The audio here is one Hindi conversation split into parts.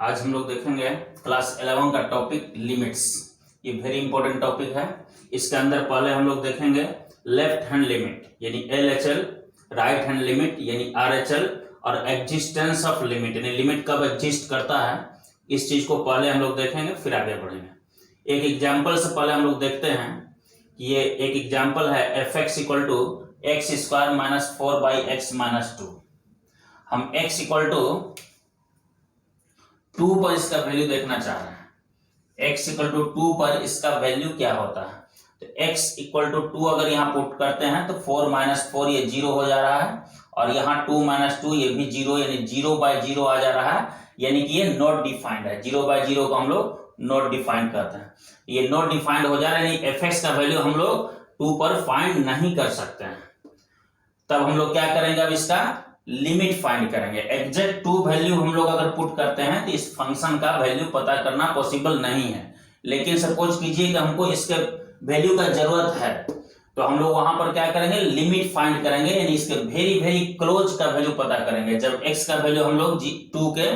आज हम लोग देखेंगे क्लास 11 का टॉपिक लिमिट्स। ये वेरी इंपॉर्टेंट टॉपिक है। इसके अंदर पहले हम लोग देखेंगे लेफ्ट हैंड लिमिट यानी LHL, राइट हैंड लिमिट यानी RHL और एग्जिस्टेंस ऑफ लिमिट यानी लिमिट कब एग्जिस्ट करता है, इस चीज को पहले हम लोग देखेंगे, फिर आगे बढ़ेंगे। एक एग्जाम्पल से पहले हम लोग देखते हैं कि ये एक एग्जाम्पल है fx equal to x square minus 4/x-2। हम x इक्वल टू 2 पर इसका वैल्यू देखना चाह रहे हैं। x इक्वल टू 2 पर इसका वैल्यू क्या होता है, तो x इक्वल टू 2 अगर यहाँ पुट करते हैं तो 4-4 ये 0 हो जा रहा है और यहाँ 2-2 ये भी 0 यानी 0/0 आ जा रहा है, यानी कि ये नॉट डिफाइंड है। 0/0 को हम लोग नॉट डिफाइंड करते हैं, ये नॉट डिफाइंड हो जा रहा है, यानी fx का वैल्यू हम लोग 2 पर फाइंड नहीं कर सकते हैं। तब हम लोग क्या करेंगे, अब इसका लिमिट फाइंड करेंगे। एग्जैक्ट 2 वैल्यू हम लोग अगर पुट करते हैं तो इस फंक्शन का वैल्यू पता करना पॉसिबल नहीं है, लेकिन सपोज कीजिए कि हमको इसके वैल्यू का जरूरत है तो हम लोग वहां पर क्या करेंगे, लिमिट फाइंड करेंगे, यानी इसके वेरी वेरी क्लोज का वैल्यू पता करेंगे। जब x का वैल्यू हम लोग 2 के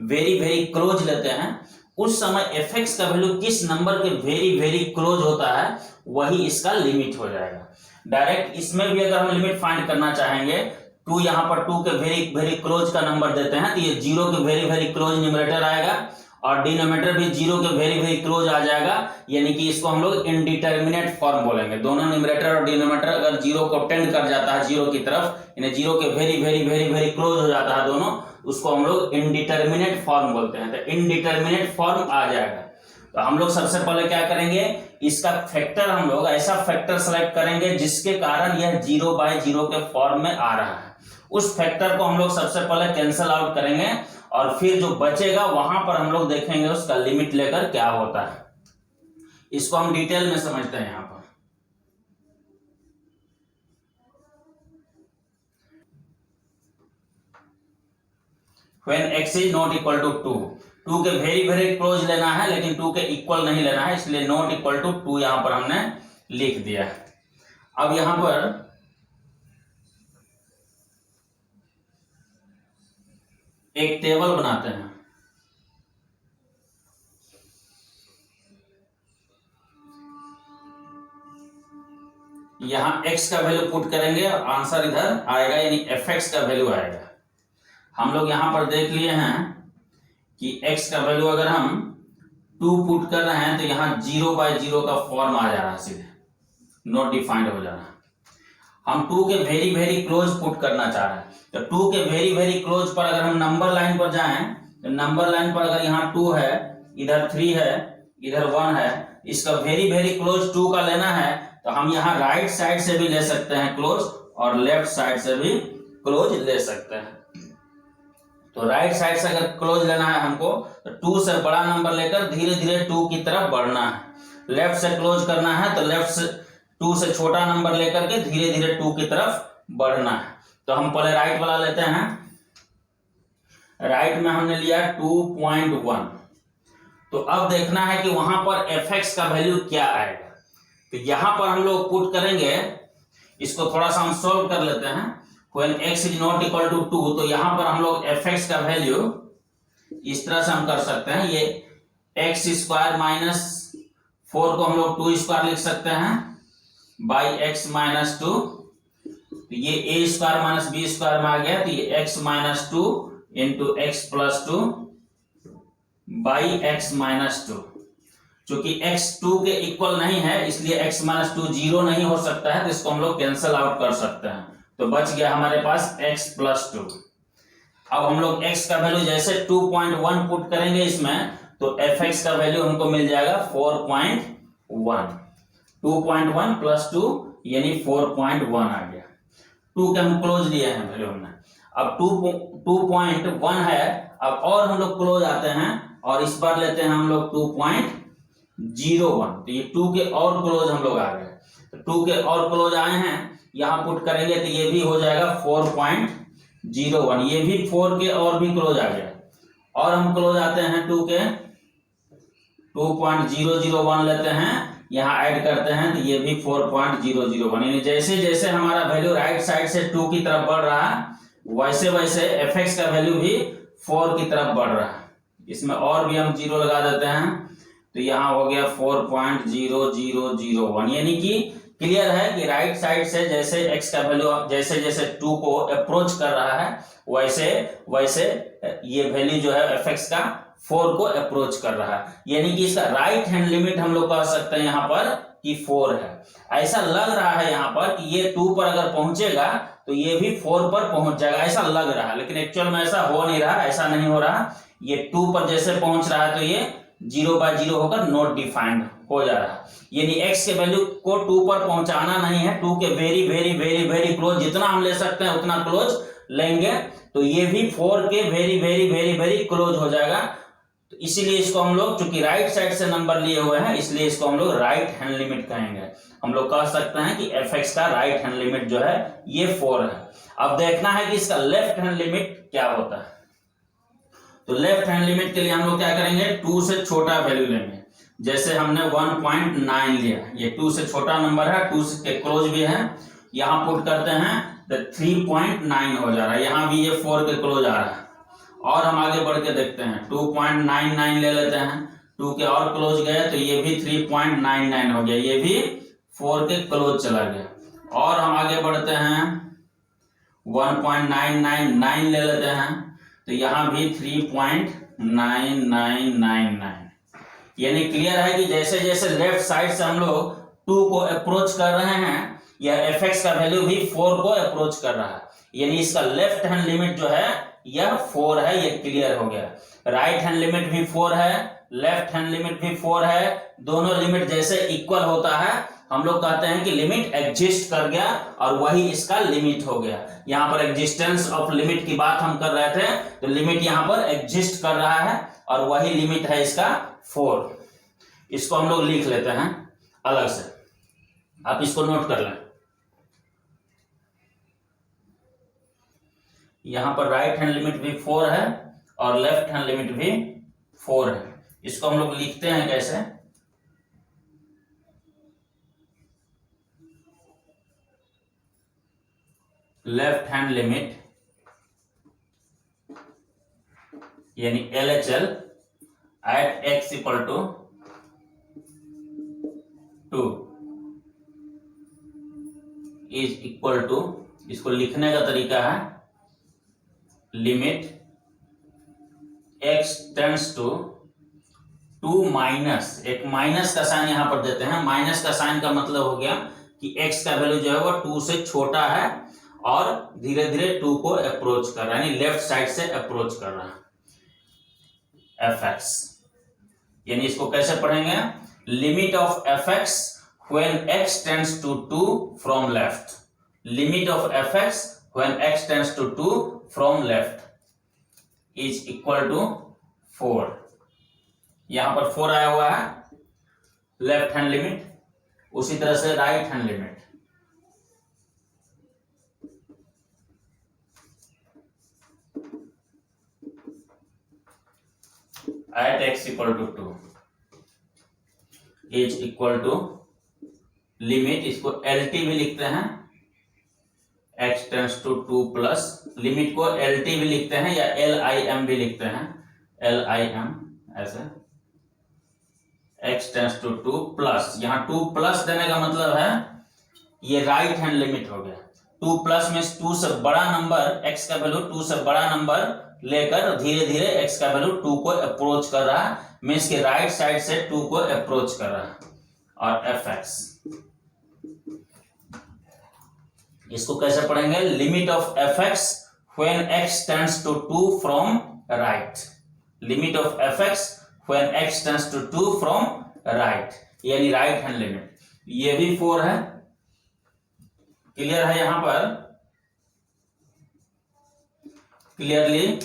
वेरी वेरी क्लोज लेते हैं, उस समय fx का वैल्यू किस नंबर के वेरी वेरी क्लोज होता है वही इसका लिमिट हो जाएगा। डायरेक्ट इसमें भी अगर हम लिमिट फाइंड करना चाहेंगे, 2 यहाँ पर 2 के वेरी वेरी क्लोज का नंबर देते हैं तो ये 0 के वेरी वेरी क्लोज न्यूमरेटर आएगा और डिनोमिनेटर भी 0 के वेरी वेरी क्लोज आ जाएगा, यानी कि इसको हम लोग इनडिटरमिनेट फॉर्म बोलेंगे। दोनों न्यूमरेटर और डिनोमिनेटर अगर 0 को टेंड कर जाता है 0 की तरफ, यानी 0 के very very very very close हो जाता है दोनों, उसको हम लोग इनडिटरमिनेट फॉर्म बोलते हैं। तो इनडिटरमिनेट फॉर्म आ जाएगा तो हम लोग सबसे पहले क्या करेंगे, इसका फैक्टर हम लोग ऐसा फैक्टर सेलेक्ट करेंगे जिसके कारण यह 0/0 के फॉर्म में आ रहा है। उस फैक्टर को हम लोग सबसे पहले कैंसिल आउट करेंगे और फिर जो बचेगा वहां पर हम लोग देखेंगे उसका लिमिट लेकर क्या होता है। इसको हम डिटेल में समझते हैं। यहां पर when x is not equal to 2 के वेरी वेरी क्लोज लेना है लेकिन 2 के इक्वल नहीं लेना है, इसलिए नॉट इक्वल टू 2 यहां पर हमने लिख दिया। अब यहां पर एक टेबल बनाते हैं। यहां x का वैल्यू पुट करेंगे और आंसर इधर आएगा, यानी fx का वैल्यू आएगा। हम लोग यहां पर देख लिए हैं कि x का वैल्यू अगर हम 2 पुट कर रहे हैं तो यहां 0/0 का फॉर्म आ जा रहा है, सीधे नॉट डिफाइंड हो जा रहा है। हम 2 के वेरी वेरी क्लोज पुट करना चाह रहे हैं, तो 2 के वेरी वेरी क्लोज पर अगर हम नंबर लाइन पर जाएं तो नंबर लाइन पर अगर यहाँ 2 है, इधर 3 है, इधर 1 है, इसका वेरी वेरी क्लोज 2 का लेना है तो हम यहाँ राइट साइड से भी ले सकते हैं क्लोज और लेफ्ट साइड से भी क्लोज ले सकते हैं। तो राइट साइड से अगर क्लोज लेना है हमको तो 2 से बड़ा नंबर लेकर धीरे धीरे 2 की तरफ बढ़ना है। लेफ्ट से क्लोज करना है तो लेफ्ट से 2 से छोटा नंबर लेकर के धीरे धीरे 2 की तरफ बढ़ना है। तो हम पहले राइट वाला लेते हैं। राइट में हमने लिया 2.1। तो अब देखना है कि वहां पर fx का वैल्यू क्या आएगा, तो यहां पर हम लोग पुट करेंगे। इसको थोड़ा सा हम सोल्व कर लेते हैं। when x is not equal to 2, तो यहां पर हम लोग fx का वैल्यू इस तरह से हम कर सकते हैं। ये x स्क्वायर माइनस 4 को हम लोग 2 स्क्वायर लिख सकते हैं बाई x-2। तो ये a square minus b square में आ गया, तो ये x-2 into x+2 by x-2। चूंकि x 2 के इक्वल नहीं है इसलिए x-2 0 नहीं हो सकता है, तो इसको हम लोग कैंसिल आउट कर सकते हैं। तो बच गया हमारे पास x+2। अब हम लोग x का वैल्यू जैसे 2.1 पुट करेंगे इसमें तो fx का वैल्यू हमको मिल जाएगा 4.1। 2.1 प्लस 2 यानी 4.1 आ गया। 2 के हम क्लोज लिए हैं वैल्यू हमने। अब 2.1 है, अब और हम लोग क्लोज आते हैं और इस बार लेते हैं हम लोग 2.01। तो ये 2 के और क्लोज हम लोग आ गए। तो 2 के और क्लोज आए हैं, यहां पुट करेंगे तो ये भी हो जाएगा 4.01। ये भी 4 के और भी क्लोज आ गया। और हम क्लोज आते हैं 2 के 2.001 लेते हैं, यहाँ ऐड करते हैं तो ये भी 4.001। यानी जैसे जैसे हमारा वैल्यू राइट साइड से 2 की तरफ बढ़ रहा है वैसे वैसे fx का वैल्यू भी 4 की तरफ बढ़ रहा है। इसमें और भी हम 0 लगा देते हैं, तो यहाँ हो गया 4.0001, यानी कि क्लियर है कि राइट साइड से जैसे x का वैल्यू जैसे जैसे 2 को अप्रोच कर रहा है वैसे वैसे ये वैल्यू जो है fx का 4 को अप्रोच कर रहा है, यानी कि इसका राइट हैंड लिमिट हम लोग कह सकते हैं यहाँ पर कि 4 है। ऐसा लग रहा है यहाँ पर कि ये 2 पर अगर पहुंचेगा तो ये भी 4 पर पहुंच जाएगा, ऐसा लग रहा है, लेकिन एक्चुअल में ऐसा हो नहीं रहा, ऐसा नहीं हो रहा। ये 2 पर जैसे पहुंच रहा है तो ये 0/0 होकर नॉट डिफाइंड हो जा रहा है, यानी x के वैल्यू को 2 पर पहुंचाना नहीं है, 2 के very very very very close, जितना हम ले सकते हैं उतना क्लोज लेंगे, तो ये भी 4 के very very very very close हो जाएगा। तो इसीलिए इसको हम लोग, चूंकि राइट साइड से नंबर लिए हुए हैं, इसलिए इसको हम लोग राइट हैंड लिमिट कहेंगे। हम लोग कह सकते हैं कि fx का राइट हैंड लिमिट जो है ये 4 है। अब देखना है कि इसका लेफ्ट हैंड लिमिट क्या होता है। तो लेफ्ट हैंड लिमिट के लिए हम लोग क्या करेंगे, 2 से छोटा वैल्यू लेंगे। जैसे हमने 1.9 लिया, ये 2 से छोटा नंबर है, 2 के क्लोज भी है, यहां पुट करते हैं तो 3.9 हो जा रहा है, यहां भी ये 4 के क्लोज आ रहा है। और हम आगे बढ़ के देखते हैं, 2.99 ले लेते हैं, 2 के और क्लोज गए तो ये भी 3.99 हो गया, ये भी 4 के क्लोज चला गया। और हम आगे बढ़ते हैं 1.999 ले लेते हैं, तो यहां भी 3.9999, यानी क्लियर है कि जैसे जैसे लेफ्ट साइड से हम लोग 2 को अप्रोच कर रहे हैं, यह fx का वैल्यू भी 4 को अप्रोच कर रहा है, यानी इसका लेफ्ट हैंड लिमिट जो है यह 4 है, ये क्लियर हो गया। राइट हैंड लिमिट भी 4 है, लेफ्ट हैंड लिमिट भी 4 है, दोनों लिमिट जैसे इक्वल होता है हम लोग कहते हैं कि लिमिट एग्जिस्ट कर गया, और वही इसका लिमिट हो गया। यहाँ पर एग्जिस्टेंस ऑफ लिमिट की बात हम कर रहे थे, तो लिमिट यहाँ पर एग्जिस्ट कर रहा है और वही लिमिट है इसका 4। इसको हम लोग लिख लेते हैं अलग से, आप इसको नोट कर लें। यहां पर राइट हैंड लिमिट भी 4 है और लेफ्ट हैंड लिमिट भी 4 है। इसको हम लोग लिखते हैं कैसे, लेफ्ट हैंड लिमिट यानी LHL at x equal to 2 is equal to, इसको लिखने का तरीका है limit x tends to 2 minus, एक माइनस का साइन यहां पर देते हैं, माइनस का साइन का मतलब हो गया कि x का वैल्यू जो है वो 2 से छोटा है और धीरे धीरे 2 को अप्रोच कर रहा है, यानी लेफ्ट साइड से अप्रोच कर रहा है fx, यानी इसको कैसे पढ़ेंगे, limit of fx when x tends to 2 from left, limit of fx when x tends to 2 from left is equal to 4। यहां पर 4 आया हुआ है लेफ्ट हैंड लिमिट, उसी तरह से right hand limit at x equal to 2 is equal to limit, इसको LT भी लिखते हैं, x tends to 2 plus, limit को LT भी लिखते हैं या LIM भी लिखते हैं, LIM ऐसे, x टेंड्स टू 2 प्लस, यहां 2 प्लस देने का मतलब है ये राइट हैंड लिमिट हो गया। 2 प्लस में 2 से बड़ा नंबर, x का वैल्यू 2 से बड़ा नंबर लेकर धीरे धीरे x का वैल्यू 2 को अप्रोच कर रहा है, मींस के राइट साइड से 2 को अप्रोच कर रहा है। और fx इसको कैसे पढ़ेंगे, limit of fx when x tends to 2 from right, limit of fx when x tends to 2 from right, यानी राइट हैंड लिमिट, ये भी 4 है, क्लियर है यहां पर clearly,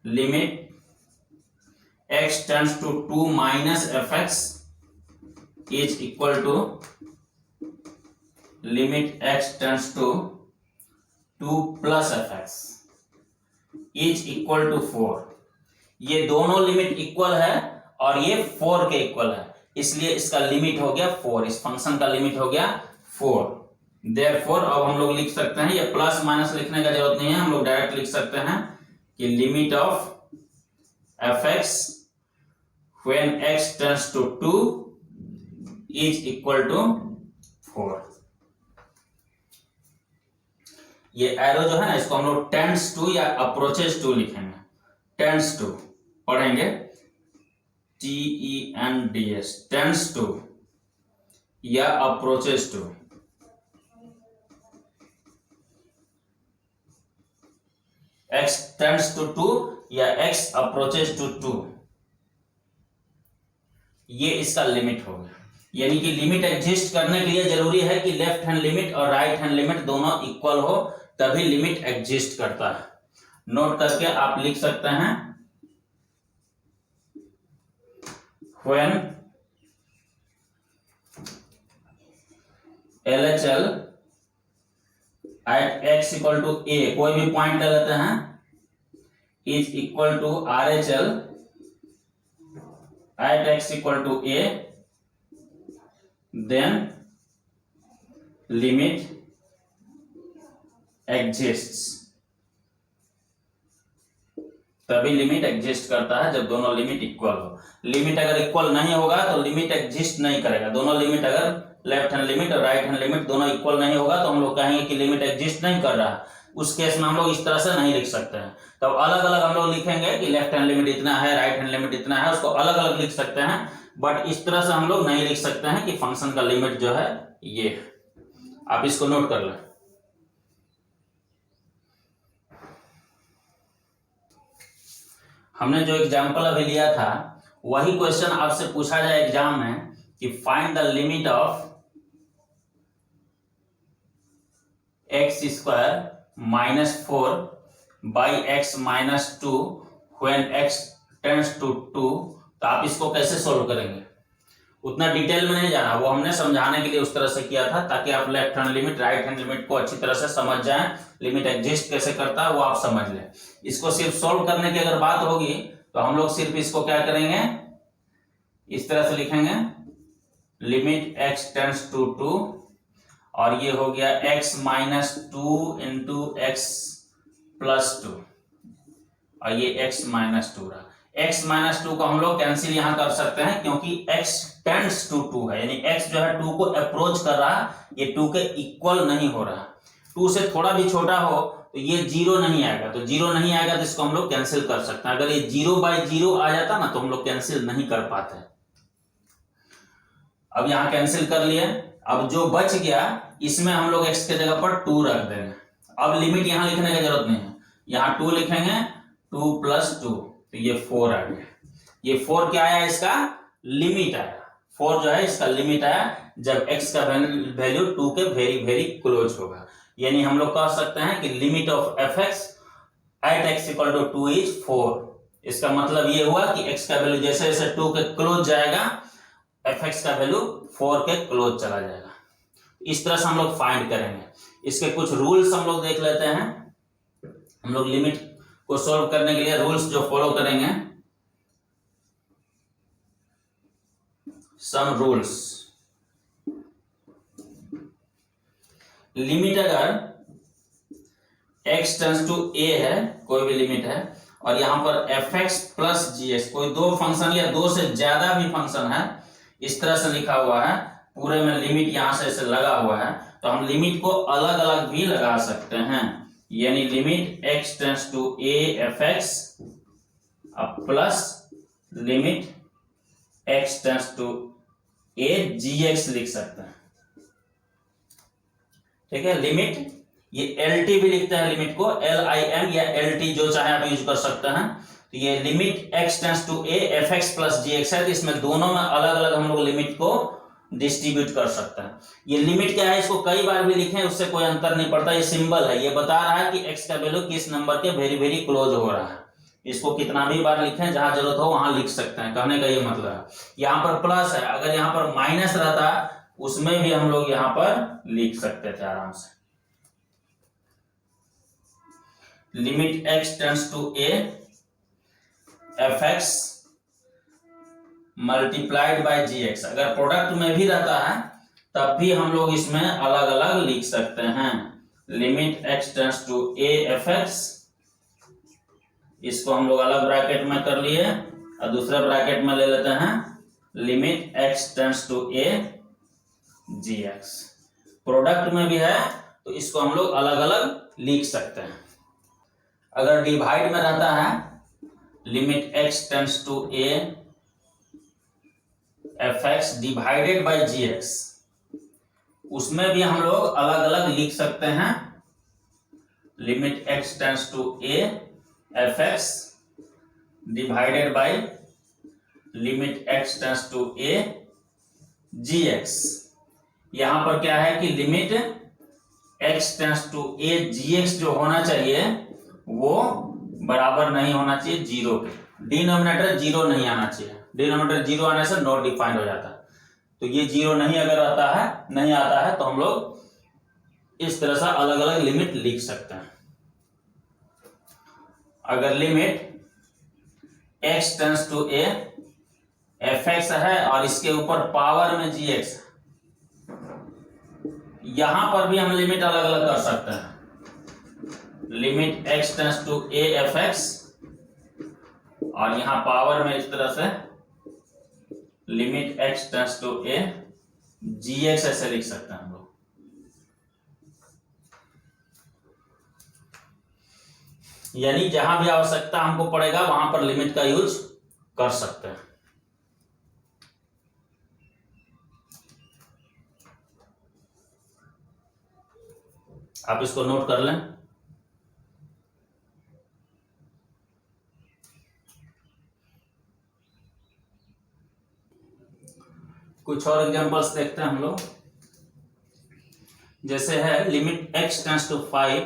limit x tends to 2 minus fx is equal to limit x tends to 2 plus fx is equal to 4। ये दोनों लिमिट इक्वल है और ये 4 के इक्वल है, इसलिए इसका लिमिट हो गया 4, इस फंक्शन का लिमिट हो गया 4। देयरफॉर अब हम लोग लिख सकते हैं, ये प्लस माइनस लिखने का जरूरत नहीं है, हम लोग डायरेक्ट लिख सकते हैं कि limit of f x when x tends to 2 is equal to 4। ये एरो जो है ना, इसको हम लोग टेंड्स टू या अप्रोचेस टू लिखेंगे। टेंड्स टू पढ़ेंगे TENDS, टेंड्स टू या approaches to. x tends to 2 या x अप्रोचेस टू 2, ये इसका लिमिट होगा। यानी कि लिमिट एग्जिस्ट करने के लिए जरूरी है कि लेफ्ट हैंड लिमिट और राइट हैंड लिमिट दोनों इक्वल हो, तभी लिमिट एग्जिस्ट करता है। नोट करके आप लिख सकते हैं when LHL at x equal to a, कोई भी पॉइंट ले लेते हैं, is equal to RHL at x equal to a, then limit exists। तभी लिमिट एग्जिस्ट करता है जब दोनों लिमिट इक्वल हो। लिमिट अगर इक्वल नहीं होगा तो लिमिट एग्जिस्ट नहीं करेगा। दोनों लिमिट, अगर लेफ्ट हैंड लिमिट और राइट हैंड लिमिट दोनों इक्वल नहीं होगा तो हम लोग कहेंगे कि लिमिट एग्जिस्ट नहीं कर रहा। उस केस में हम लोग इस तरह से नहीं लिख सकते हैं। तब अलग अलग हम लोग लिखेंगे कि लेफ्ट हैंड लिमिट इतना है, राइट हैंड लिमिट इतना है, उसको अलग अलग लिख सकते हैं। बट इस तरह से हम लोग नहीं लिख सकते हैं कि फंक्शन का लिमिट जो है ये। आप इसको नोट कर लें। हमने जो एग्जाम्पल अभी लिया था वही क्वेश्चन आपसे पूछा जाए एग्जाम में कि find the limit of x square minus 4 by x minus 2 when x tends to 2। तो आप इसको कैसे सोल्व करेंगे, उतना डिटेल में नहीं जाना, वो हमने समझाने के लिए उस तरह से किया था ताकि आप left hand limit right hand limit को अच्छी तरह से समझ जाएं, लिमिट एग्जिस्ट कैसे करता है वो आप समझ लें। इसको सिर्फ सोल्व करने की अगर बात होगी तो हम लोग सिर्फ इसको क्या करेंगे, इस तरह से लिखेंगे लिमिट एक्स टेंड्स टू 2 और ये हो गया x minus 2 into x plus 2 और ये x माइनस 2 रहा। x माइनस 2 को हम लोग कैंसिल यहां कर सकते हैं क्योंकि x टेंड्स टू 2 है, यानी x जो है 2 को अप्रोच कर रहा, ये 2 के इक्वल नहीं हो रहा। 2 से थोड़ा भी छोटा हो तो ये 0 नहीं आएगा, तो 0 नहीं आएगा तो इसको हम लोग कैंसिल कर सकते हैं। अगर ये 0/0 आ जाता ना तो हम लोग कैंसिल नहीं कर पाते। अब यहां कैंसिल कर लिए। अब जो बच गया इसमें हम लोग x के जगह पर 2 रख देंगे। अब लिमिट यहां लिखने की जरूरत नहीं है, यहां 2 लिखेंगे, 2 प्लस 2 तो ये 4 आ गया। ये 4 क्या आया, इसका लिमिट आया। 4 जो है इसका लिमिट आया जब x का वैल्यू 2 के वेरी वेरी क्लोज होगा। यानी हम लोग कह सकते हैं कि limit of f x at x equal to 2 is 4। इसका मतलब ये हुआ कि x का वैल्यू जैसे जैसे 2 के क्लोज जाएगा एफ एक्स का वैल्यू 4 के क्लोज चला जाएगा। इस तरह से हम लोग फाइंड करेंगे। इसके कुछ रूल्स हम लोग देख लेते हैं। हम लोग लिमिट को सॉल्व करने के लिए रूल्स जो फॉलो करेंगे, सम रूल्स। लिमिट अगर x टेंड्स टू a है, कोई भी लिमिट है, और यहां पर F x plus g x, कोई दो फंक्शन या दो से ज्यादा भी फंक्शन है, इस तरह से लिखा हुआ है, पूरे में लिमिट यहां से ऐसे लगा हुआ है, तो हम लिमिट को अलग अलग भी लगा सकते हैं। यानी limit x tends to a f x plus limit x tends to a g x लिख सकते हैं। ठीक है, लिमिट ये LT भी लिखते हैं, लिमिट को LIM या LT जो चाहे आप यूज कर सकते हैं। तो ये limit x tends to a f x plus g x है, तो इसमें दोनों में अलग अलग हम लोग लिमिट को डिस्ट्रीब्यूट कर सकते हैं। ये लिमिट क्या है, इसको कई बार भी लिखें उससे कोई अंतर नहीं पड़ता। ये सिंबल है, ये बता रहा है कि x का वैल्यू किस नंबर के वेरी वेरी क्लोज हो रहा है। इसको कितना भी बार लिखें, जहां जरूरत हो वहां लिख सकते हैं, कहने का ये मतलब है। यहाँ पर प्लस है, अगर यहाँ पर माइनस रहता उसमें भी हम लोग यहाँ पर लिख सकते थे आराम से। Limit x tends to a f x multiplied by g x, अगर प्रोडक्ट में भी रहता है तब भी हम लोग इसमें अलग अलग लिख सकते हैं। Limit x tends to a f x इसको हम लोग अलग ब्रैकेट में कर लिए और दूसरे ब्रैकेट में ले लेते हैं limit x tends to a gx। Product में भी है तो इसको हम लोग अलग अलग लिख सकते हैं। अगर डिवाइड में रहता है limit x tends to a fx divided by gx, उसमें भी हम लोग अलग अलग लिख सकते हैं limit x tends to a fx divided by limit x tends to a gx। यहां पर क्या है कि limit x tends to a gx जो होना चाहिए वो बराबर नहीं होना चाहिए जीरो के, डिनोमिनेटर जीरो नहीं आना चाहिए। डिनोमिनेटर जीरो आने से नॉट डिफाइंड हो जाता है। तो ये जीरो नहीं अगर नहीं आता है तो हम लोग इस तरह से अलग अलग लिमिट लिख सकते हैं। अगर limit x tends to a fx है और इसके ऊपर पावर में gx, यहां पर भी हम लिमिट अलग अलग कर सकते हैं। Limit x tends to a fx और यहां पावर में इस तरह से limit x tends to a gx ऐसे लिख सकते हैं हम लोग। यानी जहां भी आवश्यकता हमको पड़ेगा वहां पर लिमिट का यूज कर सकते हैं। आप इसको नोट कर लें। कुछ और एग्जांपल्स देखते हैं हम लोग। जैसे है limit x tends to 5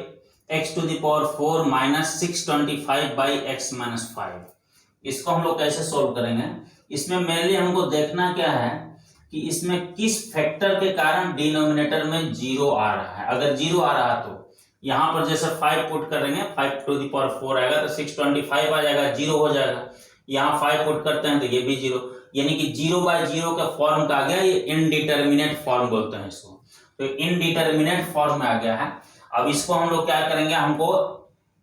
x to the power 4 minus 625 by x minus 5। इसको हम लोग कैसे सोल्व करेंगे? इसमें मेनली हमको देखना क्या है कि इसमें किस फैक्टर के कारण डिनोमिनेटर में जीरो आ रहा है। अगर जीरो आ रहा तो यहां पर जैसे 5 पुट करेंगे, 5 टू द पावर 4 आएगा तो 625 आ जाएगा, जीरो हो जाएगा। यहाँ 5 पुट करते हैं तो ये भी जीरो, यानी कि 0/0 का फॉर्म का आ गया। ये इनडिटर्मिनेट फॉर्म बोलते हैं इसको। तो इनडिटर्मिनेट फॉर्म में आ गया है। अब इसको हम लोग क्या करेंगे, हमको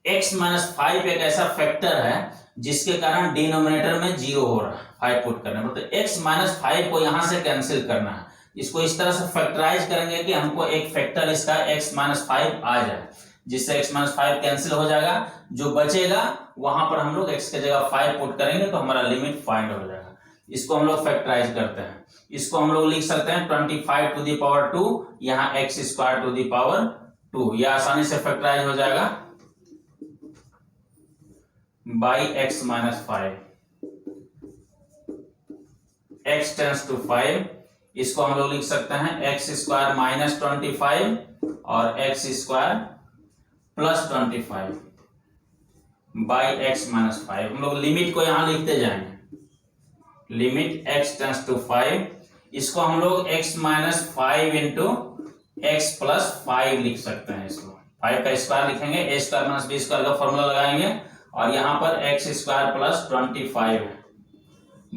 x माइनस 5 एक ऐसा फैक्टर है जिसके कारण डिनोमिनेटर में जीरो हो रहा है। 5 पुट करने पर तो x माइनस 5 को यहां से कैंसिल करना है। इसको इस तरह से फैक्टराइज करेंगे कि हमको एक फैक्टर इसका x माइनस 5 आ जाए, जिससे x माइनस 5 कैंसिल हो जाएगा। जो बचेगा वहां पर हम लोग x के जगह 5 पुट करेंगे तो हमारा लिमिट फाइंड हो जाएगा। इसको हम लोग फैक्टराइज करते हैं। इसको हम लोग लिख सकते हैं 25 टू द पावर 2, यहाँ x square to the power 2। यह आसानी से फैक्टराइज हो जाएगा by x minus 5। x tends to 5, इसको हम लोग लिख सकते हैं x स्क्वायर माइनस 25 और x square plus 25 by x minus 5। हम लोग लिमिट को यहां लिखते जाएंगे। लिमिट x टेंड्स टू 5, इसको हम लोग x minus 5 into x plus 5 लिख सकते हैं। इसको 5 का स्क्वायर लिखेंगे, a square minus b square का फॉर्मूला लगाएंगे और यहाँ पर x स्क्वायर प्लस 25 है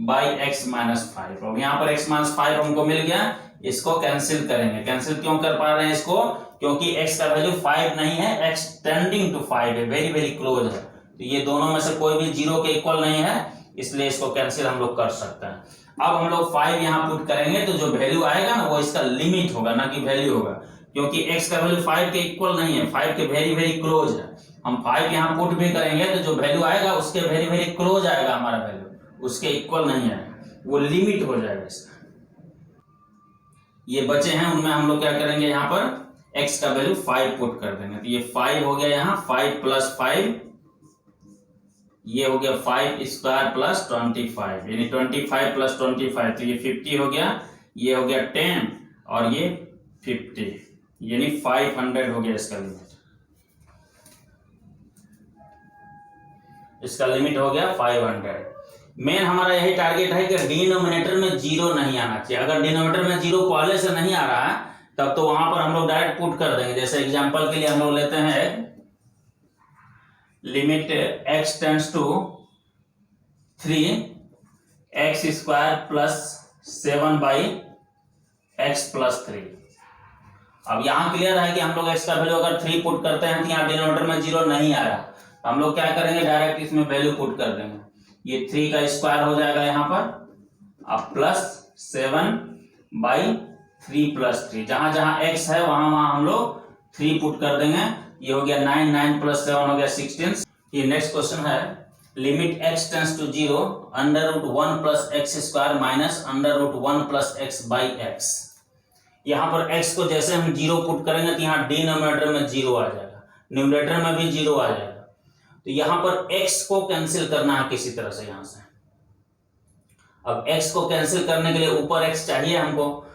बाई x माइनस 5। और यहाँ पर x माइनस 5 हमको मिल गया। इसको कैंसिल करेंगे। कैंसिल क्यों कर पा रहे हैं इसको? क्योंकि x का वैल्यू 5 नहीं है, x टेंडिंग टू 5 है, वेरी वेरी क्लोज है। तो ये दोनों में से कोई भी जीरो के इक्वल नहीं है, इसलिए इसको कैंसिल हम लोग कर सकते हैं। अब हम लोग 5 यहाँ पुट करेंगे तो जो वैल्यू आएगा ना वो इसका लिमिट होगा, ना कि वैल्यू होगा, क्योंकि x का वैल्यू 5 के इक्वल नहीं है, 5 के वेरी वेरी क्लोज है। हम 5 यहाँ पुट भी करेंगे तो जो वैल्यू आएगा उसके वेरी वेरी क्लोज आएगा हमारा वैल्यू, उसके इक्वल नहीं है, वो लिमिट हो जाएगा इसका। ये बचे हैं उनमें हम लोग क्या करेंगे, यहाँ पर x का वैल्यू 5 पुट कर देंगे। तो ये 5 हो गया, यहाँ 5 प्लस 5, ये हो गया 5 स्क्वायर प्लस 25, यानी 25 प्लस 25 तो ये 50 हो गया। ये हो गया 10 और ये 50, यानी 500 हो गया इसका लिमिट। इसका लिमिट हो गया 500। मेन हमारा यही टारगेट है कि डिनोमिनेटर में जीरो नहीं आना चाहिए। अगर डिनोमिनेटर में जीरो पहले से नहीं आ रहा है तब तो वहां पर हम लोग डायरेक्ट पुट कर देंगे। जैसे एग्जांपल के लिए हम लोग लेते हैं limit x tends to 3 x square plus 7 by x plus 3। अब यहां क्लियर है कि हम लोग x का वैल्यू अगर 3 पुट करते हैं तो यहाँ डिनोमिनेटर में जीरो नहीं आ रहा, हम लोग क्या करेंगे, डायरेक्ट इसमें वैल्यू पुट कर देंगे। ये 3 का स्क्वायर हो जाएगा यहाँ पर, अब प्लस 7/3 + 3, जहां जहां x है वहां वहां हम लोग 3 पुट कर देंगे। ये हो गया 9, 9 + 7 हो गया 16। ये नेक्स्ट क्वेश्चन है, limit x tends to 0 √1 + x² minus √1 + x/x। यहाँ पर x को जैसे हम 0 पुट करेंगे तो यहाँ डिनोमिनेटर में 0 आ जाएगा, न्यूमरेटर में भी 0 आ जाएगा। तो यहाँ पर x को कैंसिल करना है किसी तरह से यहाँ से। अब x को कैंसिल करने के लिए ऊपर x चाहिए हमको,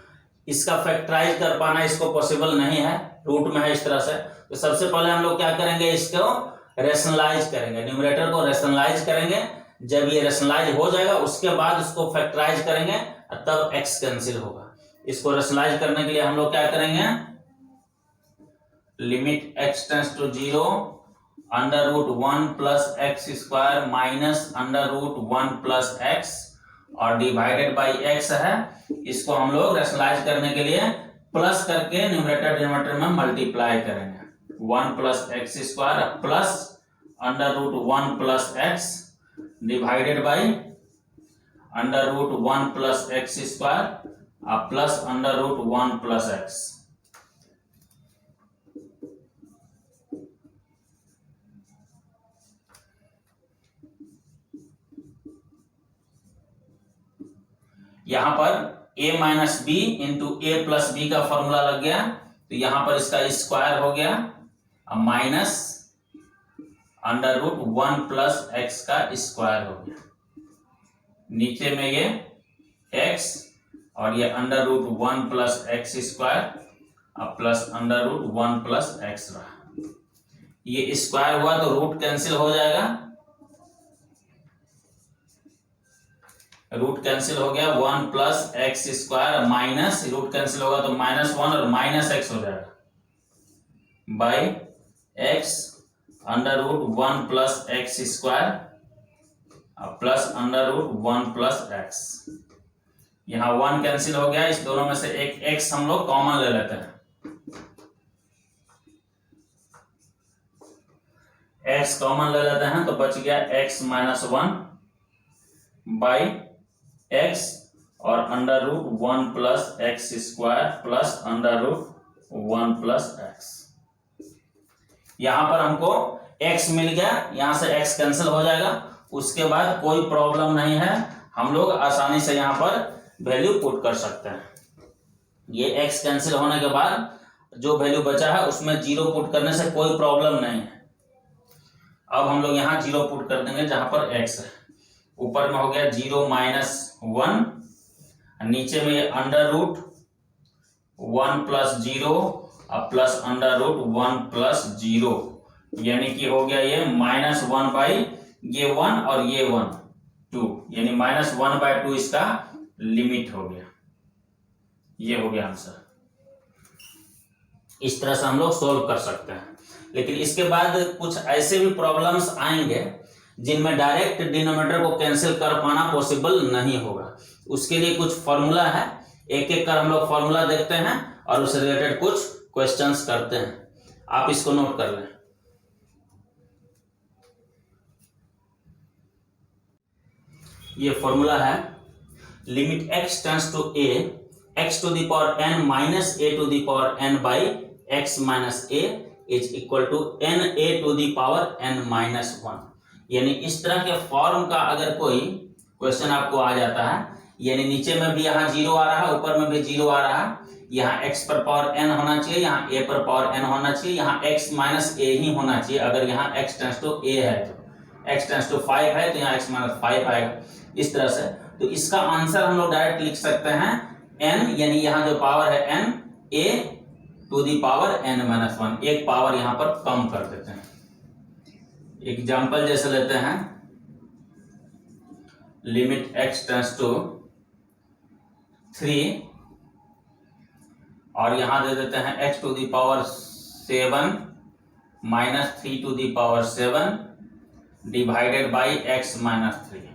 इसका फैक्टराइज कर पाना इसको पॉसिबल नहीं है, रूट में है इस तरह से। तो सबसे पहले हम लोग क्या करेंगे, इसको रेशनलाइज करेंगे, न्यूमरेटर को रेशनलाइज करेंगे। जब ये रेशनलाइज हो जाएगा उसके बाद उसको फैक्टराइज करेंगे, तब x कैंसिल होगा। इसको रेशनलाइज करने के लिए हम लोग क्या करेंगे, limit x tends to 0 √1 + x² minus √1 + x और डिवाइडेड बाई x है। इसको हम लोग रेशनलाइज करने के लिए प्लस करके न्यूमरेटर डिनोमिनेटर में मल्टीप्लाई करेंगे, 1 + x² plus √1 + x divided by √1 + x² plus √1 + x। यहां पर a - b × a + b का फॉर्मूला लग गया, तो यहां पर इसका स्क्वायर हो गया माइनस √1 + x का स्क्वायर हो गया। नीचे में ये x और ये √1 + x² प्लस √1 + x रहा। ये स्क्वायर हुआ तो रूट कैंसिल हो जाएगा, रूट कैंसिल हो गया, 1 + x² माइनस रूट कैंसिल होगा तो -1 और -x हो जाएगा by x √1 + x² plus √1 + x। यहाँ 1 कैंसिल हो गया, इस दोनों में से एक x हम लोग कॉमन ले लेते हैं, x कॉमन ले लेते हैं तो बच गया x - 1 बाई x और √1 + x² प्लस √1 + x। यहां पर हमको x मिल गया, यहां से x कैंसिल हो जाएगा, उसके बाद कोई प्रॉब्लम नहीं है, हम लोग आसानी से यहां पर वैल्यू पुट कर सकते हैं। ये x कैंसिल होने के बाद जो वैल्यू बचा है उसमें 0 पुट करने से कोई प्रॉब्लम नहीं है। अब हम लोग यहाँ 0 पुट कर देंगे जहां पर x है। ऊपर में हो गया 0 - 1, नीचे में √1 + 0 प्लस √1 + 0, यानी कि हो गया ये -1 बाई ये 1 और ये 1 2, यानी -1/2 इसका लिमिट हो गया। ये हो गया आंसर। इस तरह से हम लोग सोल्व कर सकते हैं। लेकिन इसके बाद कुछ ऐसे भी प्रॉब्लम्स आएंगे जिनमें डायरेक्ट डिनोमिनेटर को कैंसिल कर पाना पॉसिबल नहीं होगा। उसके लिए कुछ फॉर्मूला है, एक एक कर हम लोग फॉर्मूला देखते हैं और उससे रिलेटेड कुछ क्वेश्चंस करते हैं। आप इसको नोट कर लें। ये फॉर्मूला है, limit x tends to a x⁴n minus a⁴n by x minus a is equal to na⁴n minus 1। यानी इस तरह के फॉर्म का अगर कोई क्वेश्चन आपको आ जाता है, यानी नीचे में भी यहाँ 0 आ रहा है, ऊपर में भी 0 आ रहा है, यहाँ x पर पावर n होना चाहिए, यहाँ a पर पावर n होना चाहिए, यहाँ x माइनस a ही होना चाहिए। अगर यहाँ x टेंड्स टू a है तो x टेंड्स टू 5 है तो यहाँ x माइनस 5 आएगा, इस तरह से। तो इसका आंसर हम लोग डायरेक्ट लिख सकते हैं n, यानी यहाँ जो पावर है n, a⁴n माइनस 1, एक पावर यहाँ पर कम कर देते हैं। एग्जाम्पल जैसे लेते हैं, लिमिट x टेंड्स टू 3 और यहां दे देते हैं x⁴ minus 3⁴ divided by x minus 3।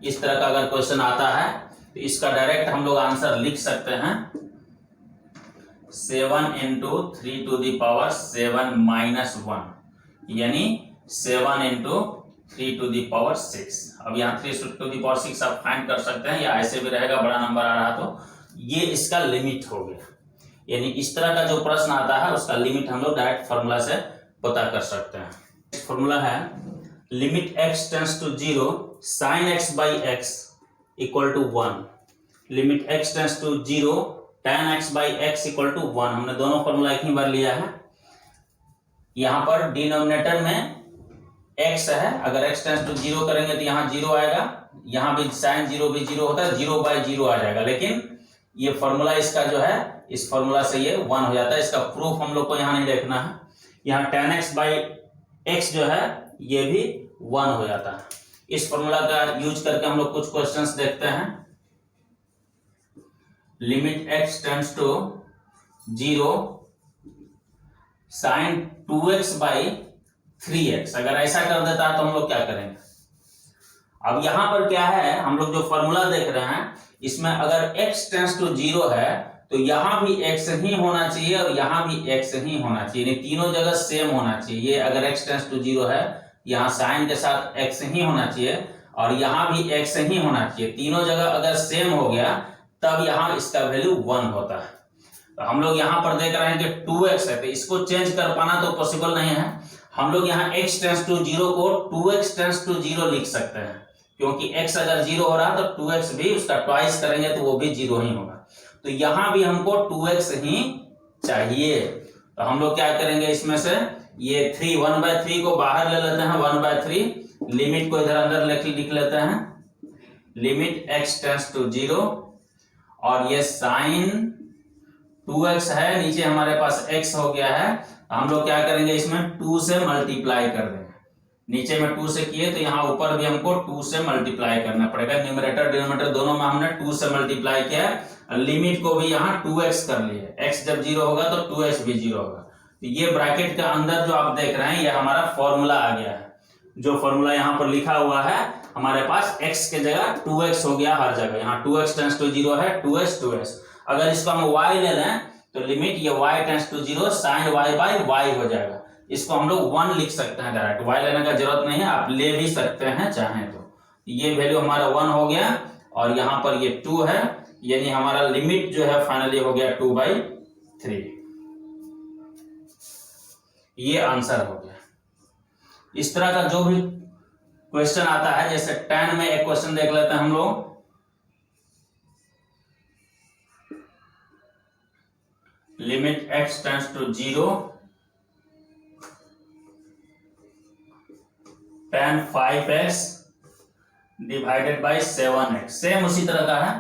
इस तरह का अगर क्वेश्चन आता है तो इसका डायरेक्ट हम लोग आंसर लिख सकते हैं 7 × 3⁴ माइनस 1, यानी 7 इंटू 3⁶। अब यहाँ 3⁶ आप फाइंड कर सकते हैं, या ऐसे भी रहेगा, बड़ा नंबर आ रहा तो ये इसका लिमिट हो गया। यानी इस तरह का जो प्रश्न आता है उसका लिमिट हम लोग डायरेक्ट फॉर्मूला से पता कर सकते हैं। फॉर्मूला है limit x tends to 0 sin x by x equal to 1, limit x tends to 0 tan x by x equal to 1। हमने दोनों फॉर्मूला एक ही बार लिया है। यहाँ पर डिनोमिनेटर में x है, अगर x टेंड्स टू 0 करेंगे तो यहाँ 0 आएगा, यहाँ भी sin 0 भी 0 होता है, 0 बाई 0 आ जाएगा। लेकिन ये फॉर्मूला इसका जो है, इस फॉर्मूला से ये 1 हो जाता है। इसका प्रूफ हम लोग को यहाँ नहीं देखना है। यहाँ tan x बाई x जो है ये भी 1 हो जाता है। इस फॉर्मूला का यूज करके हम लोग कुछ क्वेश्चंस देखते हैं। Limit x tends to 0 sin 2x by 3x, अगर ऐसा कर देता है तो हम लोग क्या करेंगे। अब यहां पर क्या है, हम लोग जो फॉर्मूला देख रहे हैं इसमें अगर x टेंड्स टू 0 है तो यहां भी x ही होना चाहिए और यहां भी x ही होना चाहिए, यानी तीनों जगह सेम होना चाहिए। ये अगर x टेंड्स टू 0 है, यहाँ साइन के साथ x ही होना चाहिए और यहाँ भी x ही होना चाहिए। तीनों जगह अगर सेम हो गया तब यहाँ इसका वैल्यू 1 होता है। तो हम लोग यहाँ पर देख रहे हैं कि 2x है, तो इसको चेंज कर पाना तो पॉसिबल नहीं है। हम लोग यहाँ x टेंड्स टू 0 को 2x टेंड्स टू 0 लिख सकते हैं, क्योंकि x अगर 0 हो रहा है तो 2x भी उसका ट्वाइस करेंगे तो वो भी 0 ही होगा। तो यहाँ भी हमको 2x ही चाहिए। तो हम लोग क्या करेंगे, इसमें से ये 3 1/3 को बाहर ले लेते हैं, 1/3 लिमिट को इधर अंदर लिख लेते हैं। लिमिट x टेंड्स टू 0 और ये साइन 2x है, नीचे हमारे पास x हो गया है। हम लोग क्या करेंगे, इसमें 2 से मल्टीप्लाई कर देंगे। नीचे में 2 से किए तो यहाँ ऊपर भी हमको 2 से मल्टीप्लाई करना पड़ेगा। न्यूमरेटर डिनोमिनेटर दोनों में हमने 2 से मल्टीप्लाई किया, लिमिट को भी यहाँ 2x कर लिए। x जब 0 होगा तो 2x भी 0 होगा। तो ये ब्रैकेट के अंदर जो आप देख रहे हैं ये हमारा फॉर्मूला आ गया है। जो फॉर्मूला यहाँ पर लिखा हुआ है हमारे पास x के जगह 2x हो गया हर जगह। यहाँ 2x टेंड्स टू 0 है, 2x। अगर इसको हम y ले लें तो लिमिट ये y tends to 0 sin y by y हो जाएगा। इसको हम लोग 1 लिख सकते हैं डायरेक्ट, y लेने का जरूरत नहीं है, आप ले भी सकते हैं चाहें तो। ये वैल्यू हमारा 1 हो गया और यहाँ पर ये 2 है, यानी हमारा लिमिट जो है फाइनली हो गया 2/3। ये आंसर हो गया। इस तरह का जो भी क्वेश्चन आता है, जैसे 10 में एक क्वेश्चन देख लेते हैं हम लोग। Limit x tends to 0 tan 5x divided by 7x। Same उसी तरह का है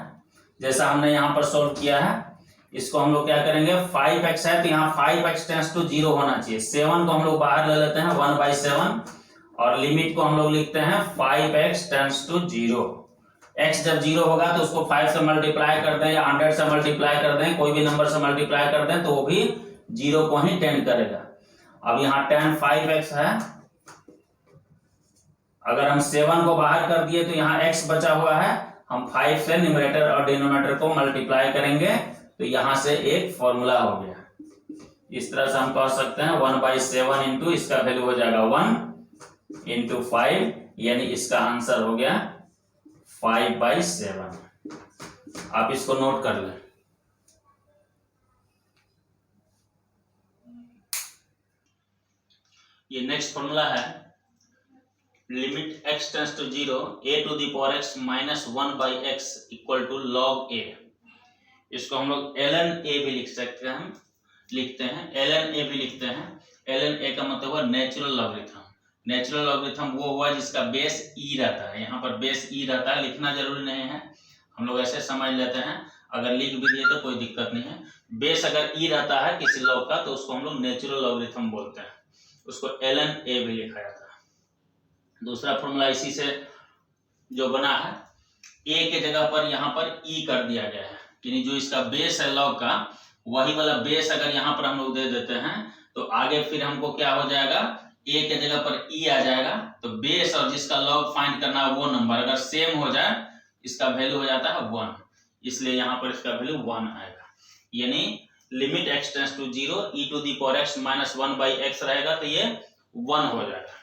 जैसा हमने यहां पर सोल्व किया है। इसको हम लोग क्या करेंगे, 5x है तो यहाँ 5x टेंड्स टू 0 होना चाहिए। 7 को हम लोग बाहर ले लेते हैं, 1/7, और लिमिट को हम लोग लिखते हैं 5x टेंड्स टू 0। x जब 0 होगा तो उसको 5 से मल्टीप्लाई कर दें या 100 से मल्टीप्लाई कर दें, कोई भी नंबर से मल्टीप्लाई कर दें तो वो भी 0 को ही टेंड करेगा। अब यहाँ tan 5x है, अगर हम 7 को बाहर कर दिए तो यहाँ x बचा हुआ है, हम 5 से न्यूमरेटर और डिनोमिनेटर को मल्टीप्लाई करेंगे तो यहां से एक फॉर्मूला हो गया। इस तरह से हम कह सकते हैं 1/7 इंटू इसका वैल्यू हो जाएगा 1 इंटू 5, यानी इसका आंसर हो गया 5/7। आप इसको नोट कर लें। ये नेक्स्ट फॉर्मूला है limit x tends to 0 a to the power x minus 1/x equal to log a। इसको हम लोग ln a भी लिख सकते हैं, हम लिखते हैं ln a भी लिखते हैं। ln a का मतलब है नेचुरल लॉगरिथम। नेचुरल लॉगरिथम वो हुआ जिसका बेस e रहता है। यहाँ पर बेस e रहता है, लिखना जरूरी नहीं है, हम लोग ऐसे समझ लेते हैं। अगर लिख भी दिए तो कोई दिक्कत नहीं है। बेस अगर e रहता है किसी लॉग का तो उसको हम लोग नेचुरल लॉगरिथम बोलते हैं, उसको ln a भी लिखा जाता है। दूसरा फॉर्मूला इसी से जो बना है, a के जगह पर यहाँ पर e कर दिया गया है, यानी जो इसका बेस है लॉग का वही वाला बेस अगर यहाँ पर हम लोग दे देते हैं तो आगे फिर हमको क्या हो जाएगा, a के जगह पर e आ जाएगा। तो बेस और जिसका लॉग फाइंड करना है वो नंबर अगर सेम हो जाए इसका वैल्यू हो जाता है 1, इसलिए यहाँ पर इसका वैल्यू 1 आएगा। यानी limit x tends to 0 e to the power x minus 1/x रहेगा तो ये 1 हो जाएगा।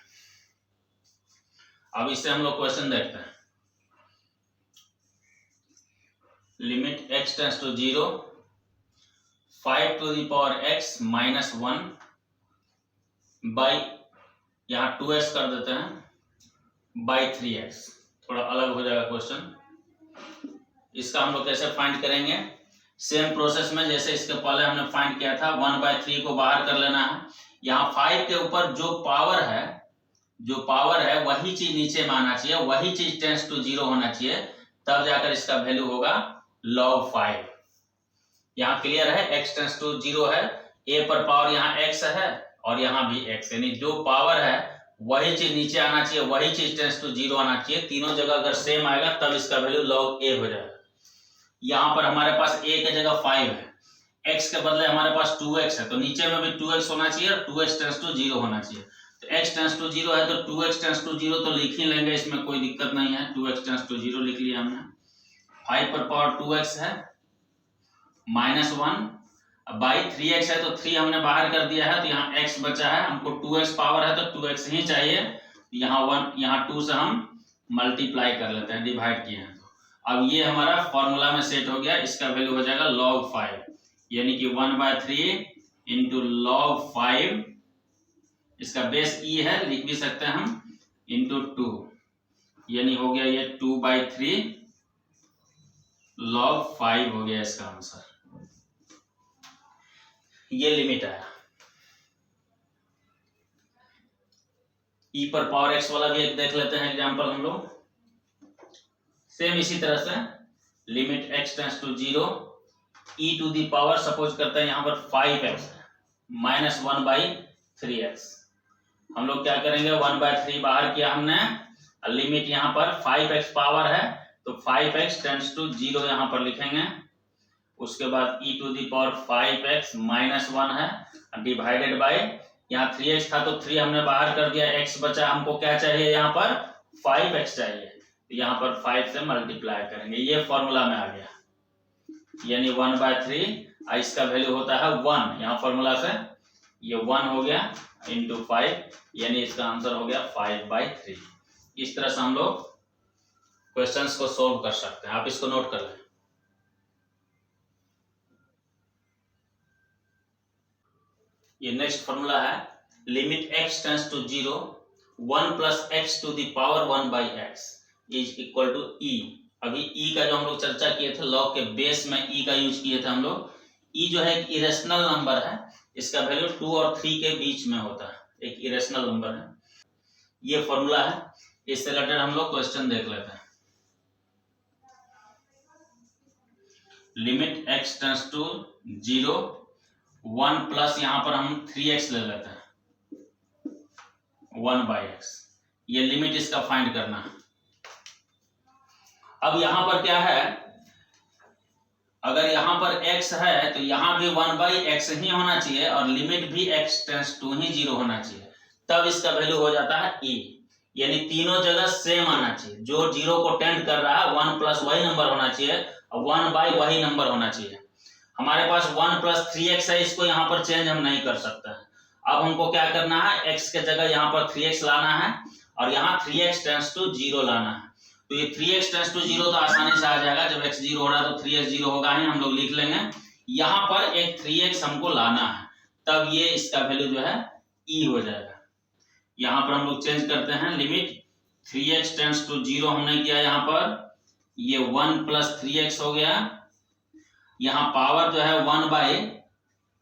अब इससे हम लोग क्वेश्चन देखते हैं। Limit x tends to 0, 5 to the power x minus 1 by, यहाँ 2x कर देते हैं, बाई 3x। थोड़ा अलग हो जाएगा क्वेश्चन। इसका हम लोग कैसे फाइंड करेंगे? सेम प्रोसेस में जैसे इसके पहले हमने फाइंड किया था, 1/3 को बाहर कर लेना है। यहाँ 5 के ऊपर जो पावर है वही चीज नीचे में आना चाहिए, वही चीज टेंड्स टू 0 होना चाहिए, तब जाकर इसका वैल्यू होगा log 5। यहाँ क्लियर है, x टेंड्स टू 0 है, a पर पावर यहाँ x है और यहाँ भी x, यानी जो पावर है वही चीज नीचे आना चाहिए, वही चीज टेंड्स टू 0 आना चाहिए। तीनों जगह अगर सेम आएगा तब इसका वैल्यू log a हो जाएगा। यहाँ पर हमारे पास a की जगह 5 है, x के बदले हमारे पास 2x है, तो नीचे में भी 2x होना चाहिए और 2x टेंड्स टू 0 होना चाहिए। तो x टेंड्स टू 0 है तो 2x टेंड्स टू 0 तो लिख ही लेंगे, इसमें कोई दिक्कत नहीं है। 2x टेंड्स टू 0 लिख लिया हमने। 5 पर पावर 2x है, माइनस 1 बाई 3x है, तो 3 हमने बाहर कर दिया है, तो यहाँ x बचा है। हमको 2x पावर है तो 2x ही चाहिए, यहाँ 1 यहाँ 2 से हम मल्टीप्लाई कर लेते हैं, डिवाइड किए हैं। तो अब ये हमारा फॉर्मूला में सेट हो गया, इसका वैल्यू हो जाएगा log 5, यानी कि 1/3 इंटू log 5, इसका बेस e है, लिख भी सकते हैं हम, इंटू 2, यानी हो गया ये 2/3 log 5 हो गया इसका आंसर। ये लिमिट आया। e पर पावर x वाला भी एक देख लेते हैं एग्जांपल हम लोग। सेम इसी तरह से limit x tends to 0, e to the power, suppose करते हैं यहाँ पर 5x है, माइनस 1/3x। हम लोग क्या करेंगे, 1/3 बाहर किया हमने, लिमिट यहाँ पर 5x पावर है तो 5x टेंड्स टू 0 यहाँ पर लिखेंगे। उसके बाद e to the power 5x minus 1 है, डिवाइडेड बाय, यहाँ 3x था तो 3 हमने बाहर कर दिया, x बचा, हमको क्या चाहिए यहाँ पर 5x चाहिए, तो यहाँ पर 5 से मल्टीप्लाई करेंगे, ये फॉर्मूला में आ गया, यानी 1/3, इसका वैल्यू होता है 1, यहाँ फॉर्मूला से ये 1 हो गया इंटू 5, यानी इसका आंसर हो गया 5/3। इस तरह से हम लोग क्वेश्चंस को सोल्व कर सकते हैं, आप इसको नोट कर लें। ये नेक्स्ट फॉर्मूला है, limit x tends to 0, 1 plus x to the power 1/x is equal to e। अभी e का जो हम लोग चर्चा किए थे, लॉग के बेस में e का यूज किए थे हम लोग। e जो है एक इरेशनल नंबर है, इसका वैल्यू 2 और 3 के बीच में होता है, एक इरेशनल नंबर है। ये फॉर्मूला है, इससे रिलेटेड हम लोग क्वेश्चन देख लेते हैं। Limit x tends to 0, 1 plus यहाँ पर हम 3x ले लेते हैं, 1/x, ये लिमिट इसका फाइंड करना है। अब यहां पर क्या है, अगर यहां पर x है तो यहां भी 1/x ही होना चाहिए और लिमिट भी x टेंड्स टू ही 0 होना चाहिए, तब इसका वैल्यू हो जाता है e, यानी तीनों जगह सेम आना चाहिए। जो 0 को टेंड कर रहा है 1 प्लस वही नंबर होना चाहिए और 1/, वही नंबर होना चाहिए। हमारे पास 1 प्लस 3x है, इसको यहाँ पर चेंज हम नहीं कर सकते हैं। अब हमको क्या करना है, x के जगह यहाँ पर 3x लाना है और यहाँ 3x टेंड्स टू 0 लाना है। तो ये 3x टेंड्स टू 0 तो आसानी से आ जाएगा, जब x 0 हो रहा है तो 3x 0 होगा ही, हम लोग लिख लेंगे। यहाँ पर एक 3x हमको लाना है, तब ये इसका वैल्यू जो है e हो जाएगा। यहाँ पर हम लोग चेंज करते हैं, लिमिट 3x टेंड्स टू 0 हमने किया, यहाँ पर ये 1 प्लस 3x हो गया, यहाँ पावर जो है 1/,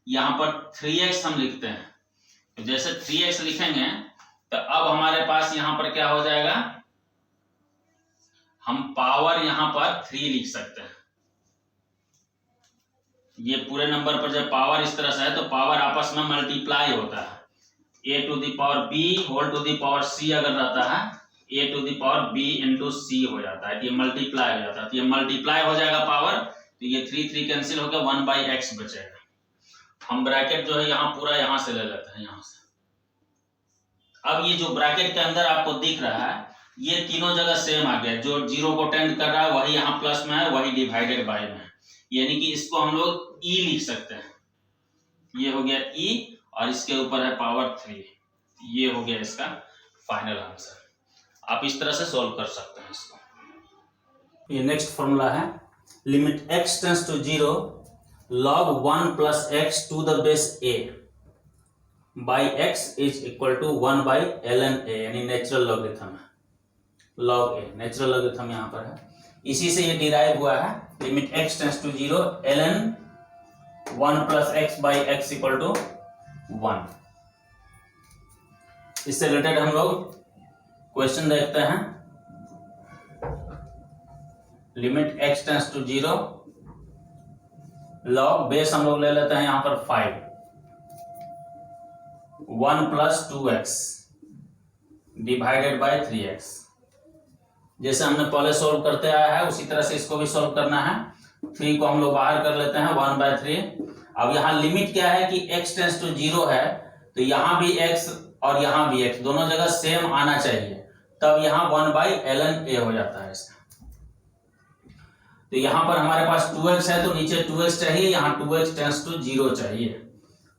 यहाँ पर 3x हम लिखते हैं। तो जैसे 3x लिखेंगे तो अब हमारे पास यहाँ पर क्या हो जाएगा, हम पावर यहाँ पर 3 लिख सकते हैं। ये पूरे नंबर पर जब पावर इस तरह से है तो पावर आपस में मल्टीप्लाई होता है, a to the power b whole to the power c अगर रहता है, a to the power b into c हो जाता है, तो ये मल्टीप्लाई हो जाता है, तो ये मल्टीप्लाई हो जाएगा पावर, तो ये 3 कैंसिल हो गया, 1/x बचेगा। हम ब्रैकेट जो है यहाँ पूरा यहाँ से ले लेते हैं, यहाँ से। अब ये जो ब्रैकेट के अंदर आपको दिख रहा है, ये तीनों जगह सेम आ गया, जो 0 को टेंड कर रहा है वही यहाँ प्लस में है, वही डिवाइडेड बाय में है, यानी कि इसको हम लोग e लिख सकते हैं। ये हो गया e और इसके ऊपर है पावर 3, ये हो गया इसका फाइनल आंसर। आप इस तरह से सोल्व कर सकते हैं इसको। ये नेक्स्ट फॉर्मूला है, limit x tends to 0 log 1 plus x to the base a by x is equal to 1 by ln a, यानी नेचुरल लॉगरिथम है, log a नेचुरल लॉगरिथम यहाँ पर है, इसी से ये डिराइव हुआ है। Limit x tends to 0 ln 1 plus x by x equal to 1। इससे रिलेटेड हम लोग क्वेश्चन देखते हैं। Limit x tends to 0 log base हम लोग ले लेते हैं यहां पर 5, 1 plus 2x divided by 3x। जैसे हमने पहले सोल्व करते आया है उसी तरह से इसको भी सोल्व करना है। 3 को हम लोग बाहर कर लेते हैं 1/3। अब यहाँ लिमिट क्या है कि x टेंड्स टू 0 है, तो यहां भी x और यहां भी x दोनों जगह सेम आना चाहिए, तब यहां 1/ln a हो जाता है इसका। तो यहां पर हमारे पास 2x है तो नीचे 2x चाहिए, यहां 2x टेंड्स टू 0 चाहिए,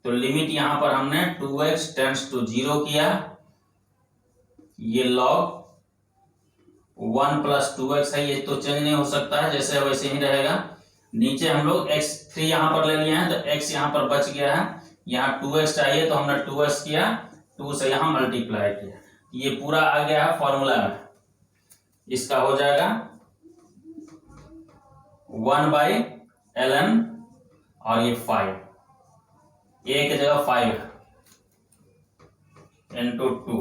तो लिमिट यहां पर हमने 2x टेंड्स टू 0 किया, ये log 1 प्लस 2x है, ये तो चेंज नहीं हो सकता है, जैसे वैसे ही रहेगा। नीचे हम लोग x3 यहां पर ले लिए हैं तो x यहां पर बच गया है, यहां 2x चाहिए तो हमने 2x किया, 2 से यहां मल्टीप्लाई किया, ये पूरा आ गया है फॉर्मूला में। इसका हो जाएगा 1/ln और ये 5, a की जगह 5 इंटू 2,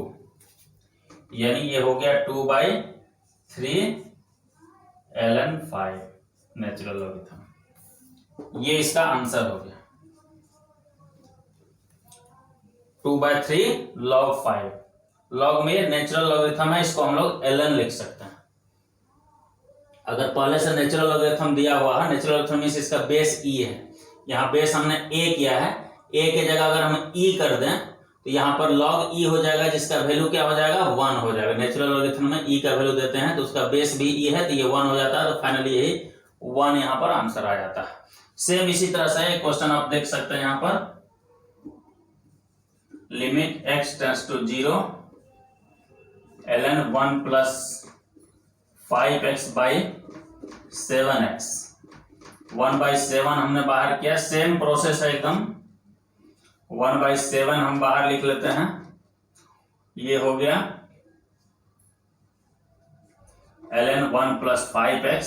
यानी ये हो गया 2/3 ln 5 नेचुरल लॉगरिथम। ये इसका आंसर हो गया 2/3 log 5। log में नेचुरल लॉगरिथम है, इसको हम लोग ln लिख सकते हैं। अगर पहले से नेचुरल लॉगरिथम दिया हुआ है, नेचुरल लॉगरिथम मींस इसका बेस e है, यहाँ बेस हमने a किया है, a के जगह अगर हम e कर दें तो यहाँ पर log e हो जाएगा, जिसका वैल्यू क्या हो जाएगा 1 हो जाएगा। नेचुरल लॉगरिथम में e का वैल्यू देते हैं तो उसका बेस भी e है, तो ये 1 हो जाता है, तो फाइनली यही 1 यहाँ पर आंसर आ जाता है। सेम इसी तरह से क्वेश्चन आप देख सकते हैं यहाँ पर, limit x tends to 0 ln 1 plus 5x by 7x, 1/7 हमने बाहर किया, सेम प्रोसेस है एकदम। 1/7 हम बाहर लिख लेते हैं, ये हो गया ln 1 प्लस 5x,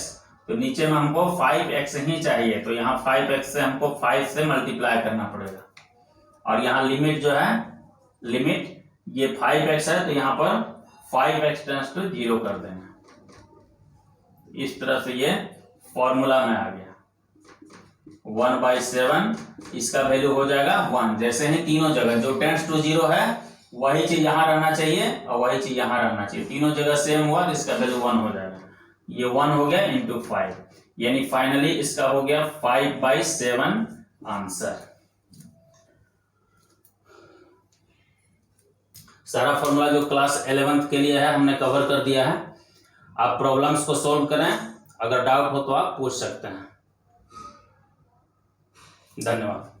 तो नीचे में हमको 5x ही चाहिए, तो यहाँ 5x से हमको 5 से मल्टीप्लाई करना पड़ेगा, और यहाँ लिमिट जो है, लिमिट ये 5x है तो यहाँ पर 5x टेंड्स टू 0 कर देना। इस तरह से ये फॉर्मूला में आ गया 1/7, इसका वैल्यू हो जाएगा 1। जैसे ही तीनों जगह जो टेंड्स टू 0 है वही चीज यहाँ रहना चाहिए और वही चीज यहाँ रहना चाहिए, तीनों जगह सेम हुआ तो इसका वैल्यू 1 हो जाएगा। ये 1 हो गया इंटू 5, यानी फाइनली इसका हो गया 5/7 आंसर। सारा फॉर्मूला जो क्लास 11th के लिए है हमने कवर कर दिया है। आप प्रॉब्लम्स को सॉल्व करें, अगर डाउट हो तो आप पूछ सकते हैं। धन्यवाद।